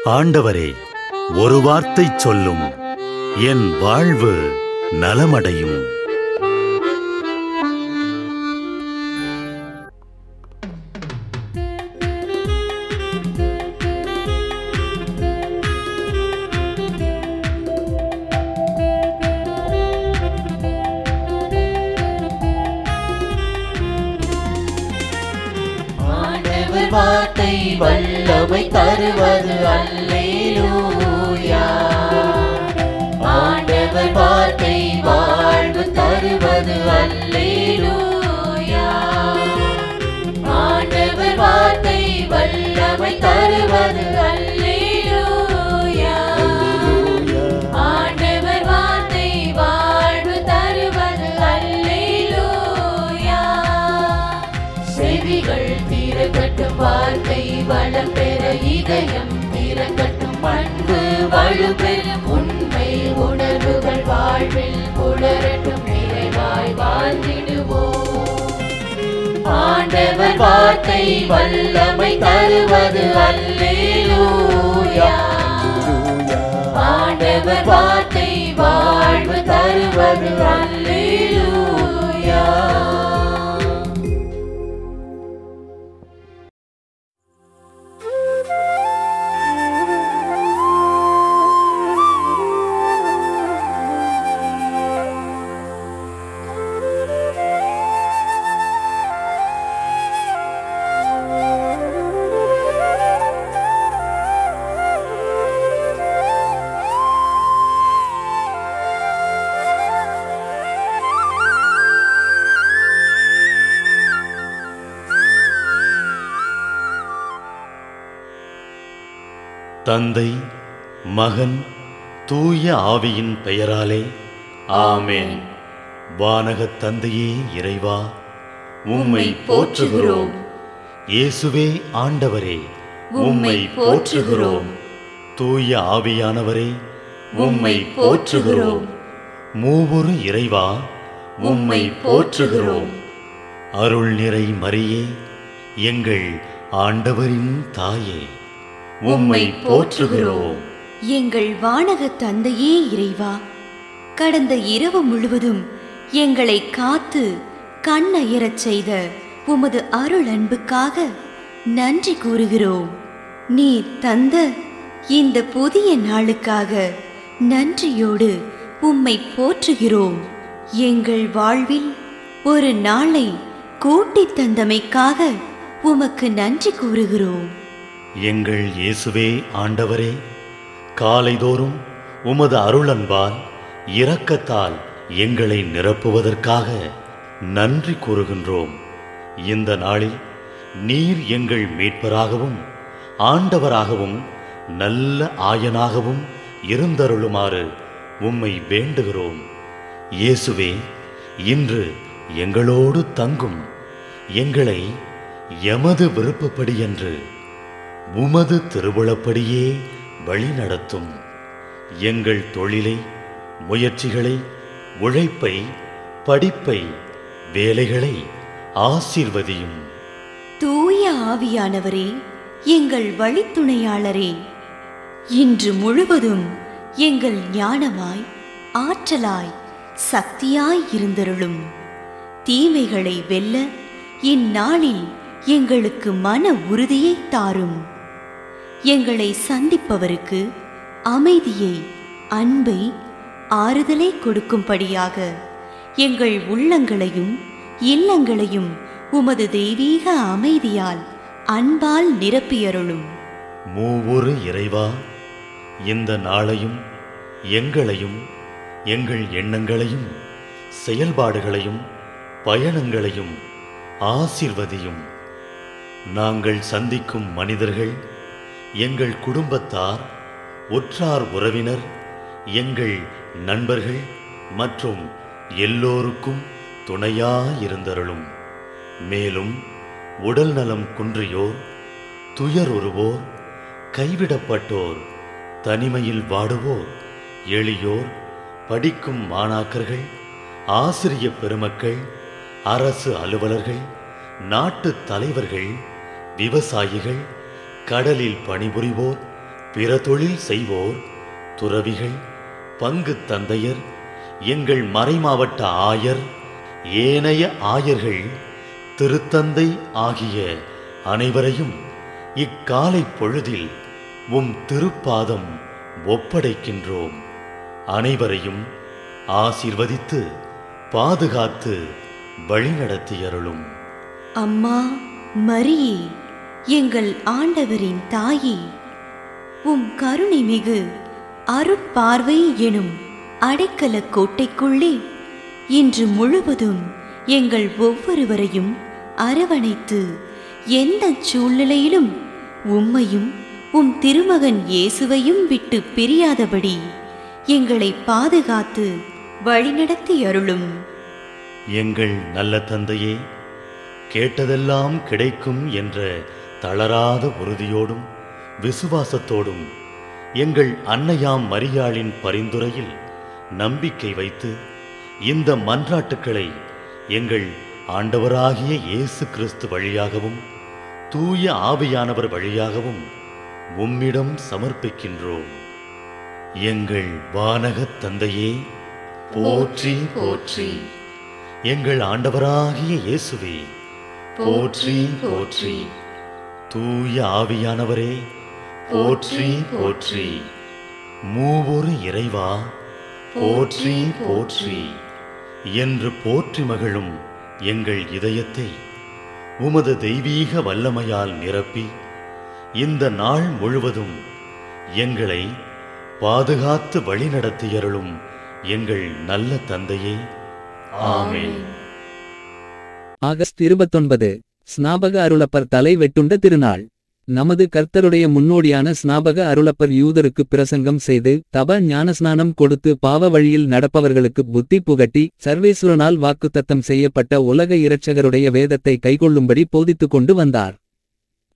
ஆண்டவரே, ஒரு வார்த்தை சொல்லும், என் வாழ்வு நலமடையும். வார்த்தை வல்லமை தருவது அல்லேலூயா. ஆண்டவர் வார்த்தை வாழ்வு தருவது அல்லேலூயா. ஆண்டவர் வார்த்தை வல்லமை தருவது அல்லேலூயா. ஆண்டவர் வார்த்தை வாழ்வு தருவது அல்லேலூயா. செவிகள் திறக்கட்டும், வார்த்தை வளம் பெற இதயம் திறக்கட்டும், அன்பு வலுப்பெறும், உண்மை உணர்வுகள் வாழ்வில் புலரட்டும், நிறைவாய் வாழ்ந்திடுவோம். ஆண்டவர் வார்த்தை வல்லமை தருவது அல்லேலூயா. ஆண்டவர் வார்த்தை வாழ்வு தருவது அல்லேலூயா. தந்தை, மகன், தூய ஆவியின் பெயராலே ஆமென். வானகத் தந்தையே இறைவா, உம்மை போற்றுகிறோம். இயேசுவே ஆண்டவரே, உம்மை போற்றுகிறோம். தூய ஆவியானவரே, உம்மை போற்றுகிறோம். மூவொரு இறைவா, உம்மை போற்றுகிறோம். அருள் நிறை மரியே, எங்கள் ஆண்டவரின் தாயே, உம்மை போற்றுகிறோம். எங்கள் வானக தந்தையே இறைவா, கடந்த இரவு முழுவதும் எங்களை காத்து கண்ணயரச் செய்த உமது அருள் அன்புக்காக நன்றி கூறுகிறோம். நீர் தந்த இந்த புதிய நாளுக்காக நன்றியோடு உம்மை போற்றுகிறோம். எங்கள் வாழ்வில் ஒரு நாளை கூட்டித் தந்தமைக்காக உமக்கு நன்றி கூறுகிறோம். எங்கள் இயேசுவே ஆண்டவரே, காலைதோறும் உமது அருளன்பால் இரக்கத்தால் எங்களை நிரப்புவதற்காக நன்றி கூறுகின்றோம். இந்த நாளில் நீர் எங்கள் மீட்பராகவும் ஆண்டவராகவும் நல்ல ஆயனாகவும் இருந்தருளுமாறு உம்மை வேண்டுகிறோம். இயேசுவே, இன்று எங்களோடு தங்கும், எங்களை எமது விருப்பப்படி என்று உமது திருவுளப்படியே வழிநடத்தும். எங்கள் தொழிலை, முயற்சிகளை, உழைப்பை, படிப்பை, வேலைகளை ஆசீர்வதியும். தூய ஆவியானவரே, எங்கள் வழித்துணையாளரே, இன்று முழுவதும் எங்கள் ஞானமாய், ஆற்றலாய், சக்தியாய் இருந்தருளும். தீமைகளை வெல்ல இந்நாளில் எங்களுக்கு மன உறுதியை தாரும். எங்களை சந்திப்பவருக்கு அமைதியை, அன்பை, ஆறுதலை கொடுக்கும்படியாக எங்கள் உள்ளங்களையும் இல்லங்களையும் உமது தெய்வீக அமைதியால், அன்பால் நிரப்பியருளும். மூவொரு இறைவா, இந்த நாளையும் எங்களையும் எங்கள் எண்ணங்களையும் செயல்பாடுகளையும் பயணங்களையும் ஆசீர்வதியும். நாங்கள் சந்திக்கும் மனிதர்கள், எங்கள் குடும்பத்தார், உற்றார் உறவினர், எங்கள் நண்பர்கள் மற்றும் எல்லோருக்கும் துணையாயிருந்தருளும். மேலும் உடல் நலம் குன்றியோர், துயருறுவோர், கைவிடப்பட்டோர், தனிமையில் வாடுவோர், எளியோர், படிக்கும் மாணாக்கர்கள், ஆசிரிய பெருமக்கள், அரசு அலுவலர்கள், நாட்டு தலைவர்கள், விவசாயிகள், கடலில் பணிபுரிவோர், பிற தொழில் செய்வோர், துறவிகள், பங்கு தந்தையர், எங்கள் மறைமாவட்ட ஆயர், ஏனைய ஆயர்கள், திருத்தந்தை ஆகிய அனைவரையும் இக்காலை பொழுதில் உம் திருப்பாதம் ஒப்படைக்கின்றோம். அனைவரையும் ஆசீர்வதித்து பாதுகாத்து வழிநடத்தியருளும். அம்மா மரியே, எங்கள் ஆண்டவரின் தாயே, உம் கருணை மிகு அருட்பார்வை எனும் அடைக்கல கோட்டைக்குள்ளே இன்று முழுவதும் எங்கள் ஒவ்வொருவரையும் அரவணைத்து எந்த சூழ்நிலையிலும் உம்மையும் உம் திருமகன் இயேசுவையும் விட்டு பிரியாதபடி எங்களை பாதுகாத்து வழிநடத்தி அருளும். எங்கள் நல்ல தந்தையே, கேட்டதெல்லாம் கிடைக்கும் என்ற தளராத உறுதியோடும் விசுவாசத்தோடும் எங்கள் அன்னையாம் மரியாளின் பரிந்துரையில் நம்பிக்கை வைத்து இந்த மன்றாட்டுக்களை எங்கள் ஆண்டவராகிய இயேசு கிறிஸ்து வழியாகவும் தூய ஆவியானவர் வழியாகவும் உம்மிடம் சமர்ப்பிக்கின்றோம். எங்கள் வானகத் தந்தையே, போற்றி போற்றி. எங்கள் ஆண்டவராகிய இயேசுவே, போற்றி போற்றி. தூய ஆவியானவரே, போற்றி போற்றி. மூவொரு இறைவா, போற்றி போற்றி என்று போற்றி மகிழும் எங்கள் இதயத்தை உமது தெய்வீக வல்லமையால் நிரப்பி இந்த நாள் முழுவதும் எங்களை பாதுகாத்து வழிநடத்தியருளும் எங்கள் நல்ல தந்தையே. ஆமென். ஆகஸ்ட் 29 ஸ்நாபக அருளப்பர் தலை வெட்டுண்ட திருநாள். நமது கர்த்தருடைய முன்னோடியான ஸ்நாபக அருளப்பர் யூதருக்கு பிரசங்கம் செய்து தப ஞானஸ்நானம் கொடுத்து பாவ வழியில் நடப்பவர்களுக்கு புத்தி புகட்டி சர்வேசுரனால் வாக்குத்தத்தம் செய்யப்பட்ட உலக இரட்சகருடைய வேதத்தை கைக்கொள்ளும்படி போதித்துக் கொண்டு வந்தார்.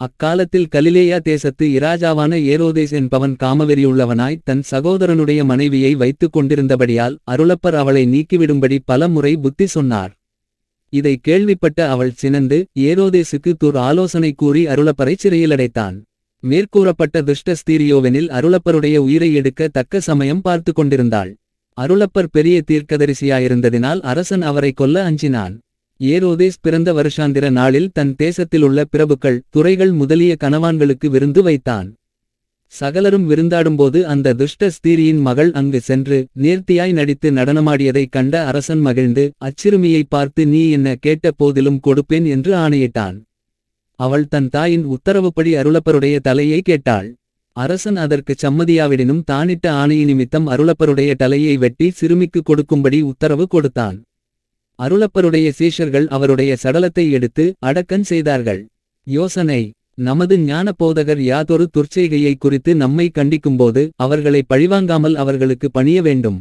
அக்காலத்தில் கலிலேயா தேசத்து இராஜாவான ஏரோதேஸ் என்பவன் காமவெறியுள்ளவனாய் தன் சகோதரனுடைய மனைவியை வைத்துக் கொண்டிருந்தபடியால் அருளப்பர் அவளை நீக்கிவிடும்படி பல முறை புத்தி சொன்னார். இதை கேள்விப்பட்ட அவள் சினந்து ஏரோதேசுக்கு ஆலோசனை கூறி அருளப்பரை சிறையிலடைத்தான். மேற்கூறப்பட்ட துஷ்ட ஸ்தீரியோவெனில் அருளப்பருடைய உயிரை எடுக்க தக்க சமயம் பார்த்து கொண்டிருந்தாள். அருளப்பர் பெரிய தீர்க்கதரிசியாயிருந்ததினால் அரசன் அவரை கொல்ல அஞ்சினான். ஏரோதேஸ் பிறந்த வருஷாந்திர நாளில் தன் தேசத்திலுள்ள பிரபுக்கள், துறைகள் முதலிய கணவான்களுக்கு விருந்து வைத்தான். சகலரும் விருந்தாடும்போது அந்த துஷ்ட ஸ்தீரியின் மகள் அங்கு சென்று நேர்த்தியாய் நடித்து நடனமாடியதைக் கண்ட அரசன் மகிழ்ந்து அச்சிறுமியை பார்த்து நீ என்ன கேட்ட போதிலும் கொடுப்பேன் என்று ஆணையிட்டான். அவள் தன் தாயின் உத்தரவுப்படி அருளப்பருடைய தலையை கேட்டாள். அரசன் அதற்குச் சம்மதியாவிடினும் தானிட்ட ஆணை நிமித்தம் அருளப்பருடைய தலையை வெட்டி சிறுமிக்கு கொடுக்கும்படி உத்தரவு கொடுத்தான். அருளப்பருடைய சீஷர்கள் அவருடைய சடலத்தை எடுத்து அடக்கன் செய்தார்கள். யோசனை: நமது ஞான போதகர் யாதொரு துர்ச்செய்கையை குறித்து நம்மை கண்டிக்கும்போது அவர்களை பழிவாங்காமல் அவர்களுக்கு பணிய வேண்டும்.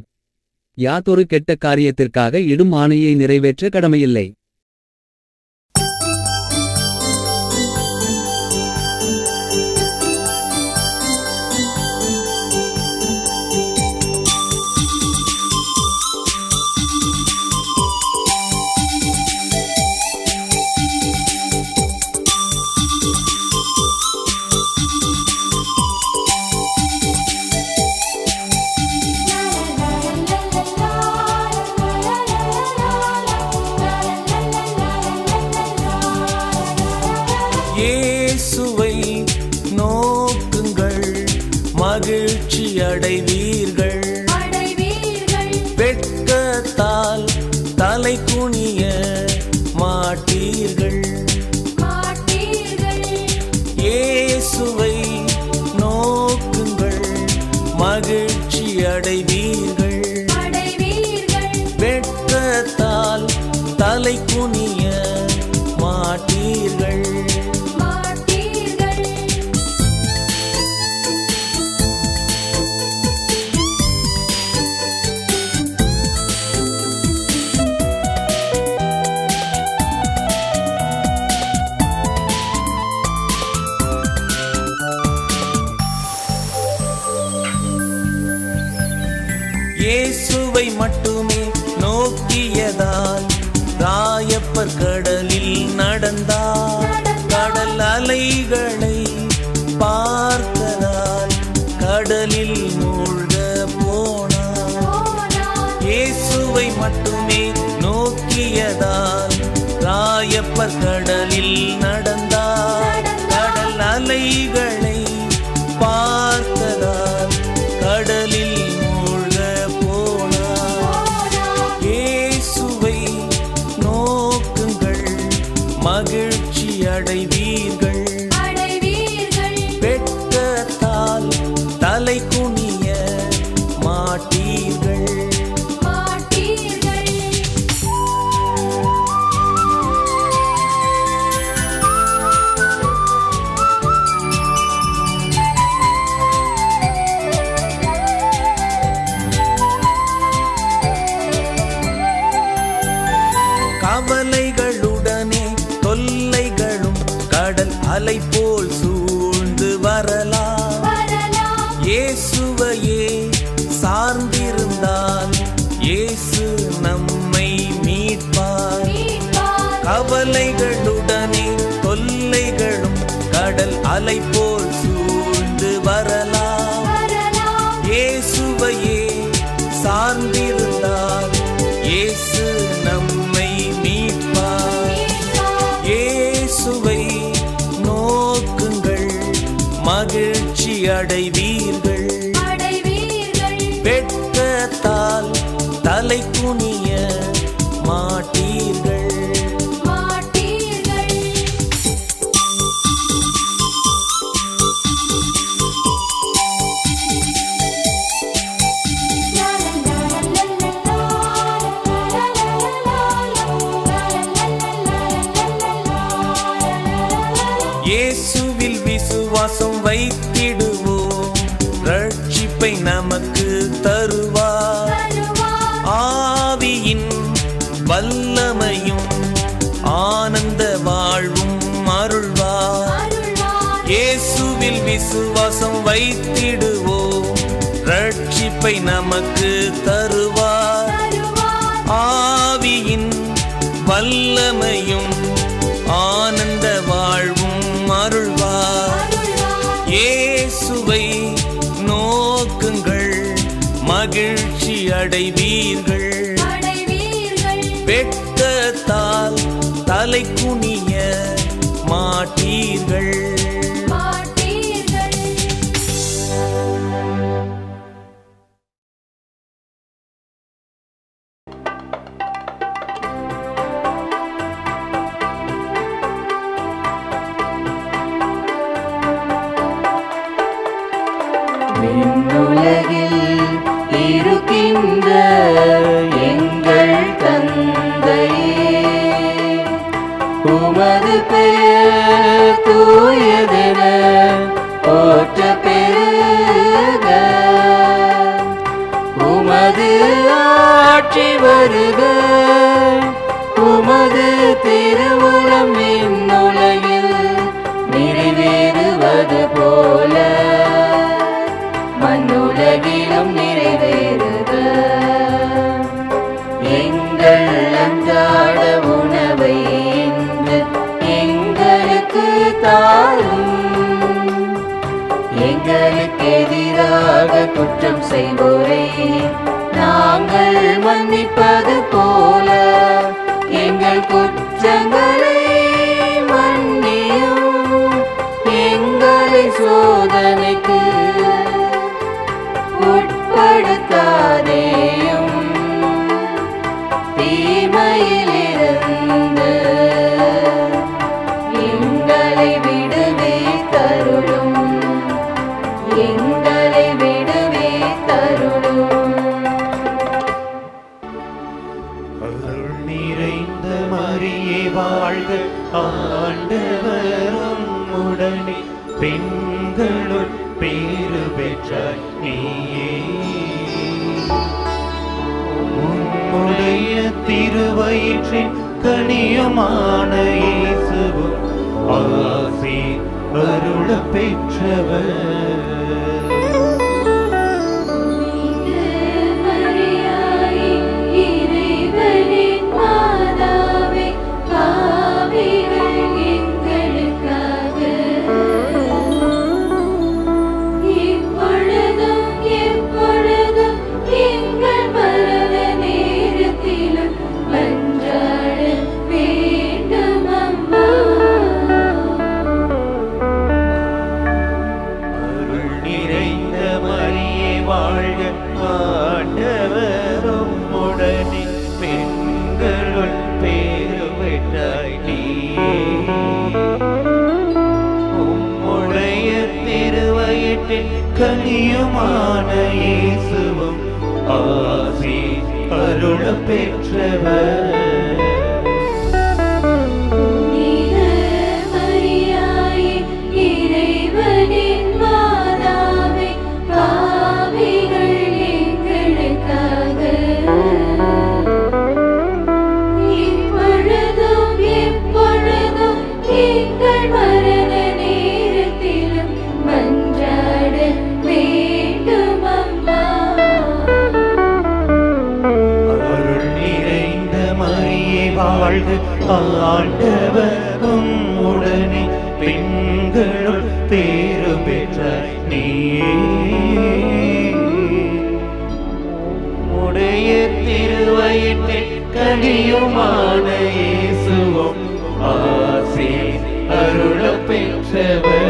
யாதொரு கெட்ட காரியத்திற்காக இடும் ஆணையை நிறைவேற்ற கடமையில்லை. இயேசுவை நோக்குங்கள், மகிழ்ச்சி அடைவீர்கள். வெட்கத்தால் தலை குனிய மாட்டீர்கள். இயேசுவை நோக்குங்கள், மகிழ்ச்சி அடைவீர்கள். வெட்கத்தால் தலை குனிய மாட்டீர்கள். இயேசுவை மட்டுமே நோக்கியதால் ராயப்பர் கடலில் நடந்தார். கடல் அலைகளை பார்த்ததால் ராயப்பர் கடலில் நடந்தார். கடல் அலைகளை பார்த்ததால் கடலில் மூழ்க போனார். இயேசுவை நோக்குங்கள், மகிழ்ச்சி அடைவீர்கள். வெட்கத்தால் தலை குனிய மாட்டீர்கள். கவலைகளுடனே தொல்லைகளும் கடல் அலை போல் சூழ்ந்து வரலாம். இயேசுவையே சார்ந்திருந்தால் இயேசு நம்மை மீட்பார். கவலைகளுடனே தொல்லைகளும் கடல் அலை போல் சூழ்ந்து வரலாம். இயேசுவையே சார்ந்திருந்தால் இயேசு நம்மை மீட்பார். இயேசுவை நோக்குங்கள், மகிழ்ச்சி அடைவீர்கள். வெட்கத்தால் தலை குனிய மாட்டீர்கள். இயேசுவில் விசுவாசம் வைத்திடுவோம், ரட்சிப்பை நமக்கு தருவார். ஆவியின் வல்லமையும் ஆனந்த வாழ்வும் அருள்வார். இயேசுவில் விசுவாசம் வைத்திடுவோம், ரட்சிப்பை நமக்கு தருவார். ஆவியின் வல்லமையும் ஆனந்த வாழ்வும் அருள்வார். இயேசுவை நோக்குங்கள், மகிழ்ச்சி அடைவீர்கள். வெட்கத்தால் தலை குனிய மாட்டீர்கள். விண்ணுலகில் இருக்கின்ற எங்கள் தந்தையே, உமது பெயர் தூயதென போற்ற பெருக. உமது ஆட்சி வருக. உமது திருவுளம் விண்ணுலகில் நிறைவேறுவது போல மண்ணுலகிலும் நிறைவேறுக. எங்கள் அன்றாட உணவை இன்று எங்களுக்கு தாரும். எங்களுக்கு எதிராக குற்றம் செய்வோரை நாங்கள் மன்னிப்பது போல எங்கள் குற்றங்களை மன்னியும். எங்களை சோதனைக்கு உட்படுத்தாதேயும், தீமையிலிருந்து எங்களை விடுவித்தருளும். எங்களை விடுவித்தருளும். அருள் நிறைந்த மரியே வாழ்க, ஆண்டவரும் உடனே பெண்களுள் பேறு பெற்றாய் நீயே. உம்முடைய திருவயிற்றின் கனியமான இயேசுவும் ஆசி அருள பெற்றவர். வேண்டும் திருவயிற்றின் கனியுமான இயேசுவும் ஆசி அருள பெற்றவர். ஆண்டவரும் உடனே பெண்களுள் பேறு பெற்ற நீயே உடைய திருவயிற்றின் கனியுமான இயேசுவும் ஆசி அருள பெற்றவர்.